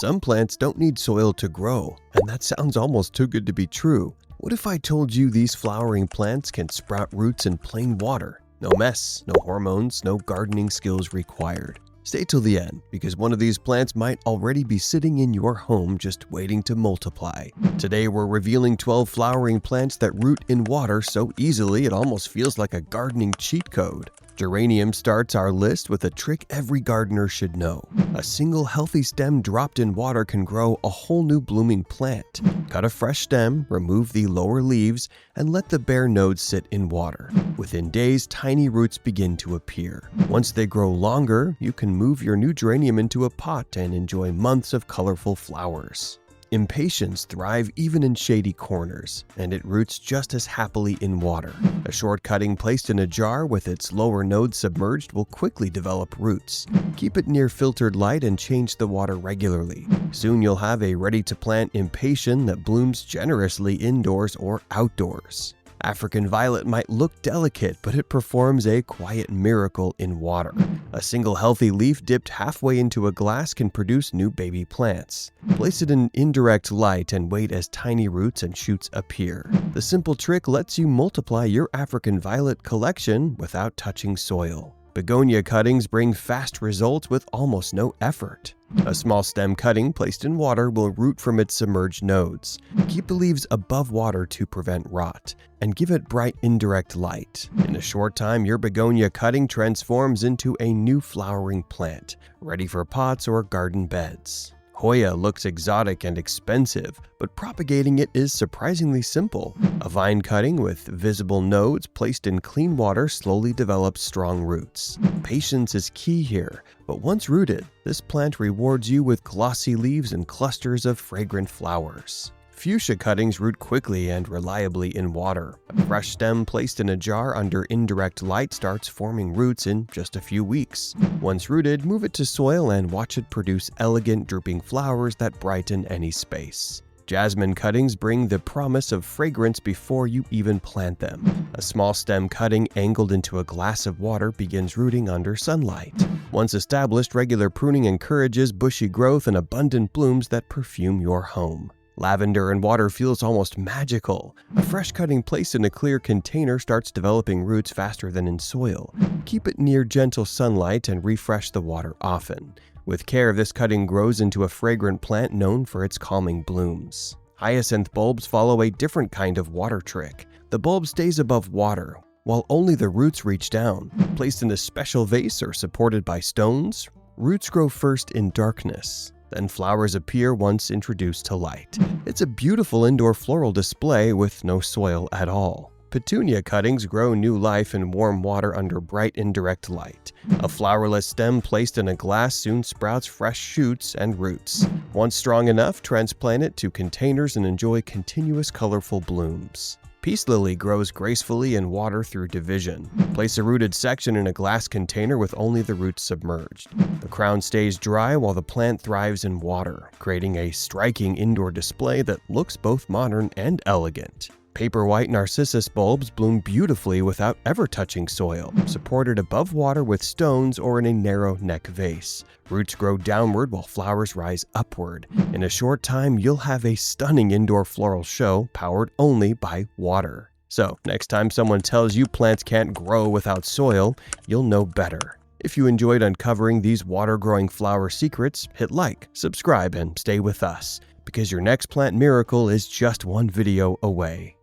Some plants don't need soil to grow, and that sounds almost too good to be true. What if I told you these flowering plants can sprout roots in plain water? No mess, no hormones, no gardening skills required. Stay till the end, because one of these plants might already be sitting in your home just waiting to multiply. Today we're revealing 12 flowering plants that root in water so easily it almost feels like a gardening cheat code. Geranium starts our list with a trick every gardener should know. A single healthy stem dropped in water can grow a whole new blooming plant. Cut a fresh stem, remove the lower leaves, and let the bare nodes sit in water. Within days, tiny roots begin to appear. Once they grow longer, you can move your new geranium into a pot and enjoy months of colorful flowers. Impatiens thrive even in shady corners, and it roots just as happily in water. A short cutting placed in a jar with its lower node submerged will quickly develop roots. Keep it near filtered light and change the water regularly. Soon you'll have a ready-to-plant impatien that blooms generously indoors or outdoors. African violet might look delicate, but it performs a quiet miracle in water. A single healthy leaf dipped halfway into a glass can produce new baby plants. Place it in indirect light and wait as tiny roots and shoots appear. The simple trick lets you multiply your African violet collection without touching soil. Begonia cuttings bring fast results with almost no effort. A small stem cutting placed in water will root from its submerged nodes. Keep the leaves above water to prevent rot, and give it bright indirect light. In a short time, your begonia cutting transforms into a new flowering plant, ready for pots or garden beds. Hoya looks exotic and expensive, but propagating it is surprisingly simple. A vine cutting with visible nodes placed in clean water slowly develops strong roots. Patience is key here, but once rooted, this plant rewards you with glossy leaves and clusters of fragrant flowers. Fuchsia cuttings root quickly and reliably in water. A fresh stem placed in a jar under indirect light starts forming roots in just a few weeks. Once rooted, move it to soil and watch it produce elegant drooping flowers that brighten any space. Jasmine cuttings bring the promise of fragrance before you even plant them. A small stem cutting angled into a glass of water begins rooting under sunlight. Once established, regular pruning encourages bushy growth and abundant blooms that perfume your home. Lavender in water feels almost magical. A fresh cutting placed in a clear container starts developing roots faster than in soil. Keep it near gentle sunlight and refresh the water often. With care, this cutting grows into a fragrant plant known for its calming blooms. Hyacinth bulbs follow a different kind of water trick. The bulb stays above water, while only the roots reach down. Placed in a special vase or supported by stones, roots grow first in darkness. Then flowers appear once introduced to light. It's a beautiful indoor floral display with no soil at all. Petunia cuttings grow new life in warm water under bright indirect light. A flowerless stem placed in a glass soon sprouts fresh shoots and roots. Once strong enough, transplant it to containers and enjoy continuous colorful blooms. Peace lily grows gracefully in water through division. Place a rooted section in a glass container with only the roots submerged. The crown stays dry while the plant thrives in water, creating a striking indoor display that looks both modern and elegant. Paperwhite narcissus bulbs bloom beautifully without ever touching soil, supported above water with stones or in a narrow neck vase. Roots grow downward while flowers rise upward. In a short time, you'll have a stunning indoor floral show powered only by water. So, next time someone tells you plants can't grow without soil, you'll know better. If you enjoyed uncovering these water-growing flower secrets, hit like, subscribe, and stay with us, because your next plant miracle is just one video away.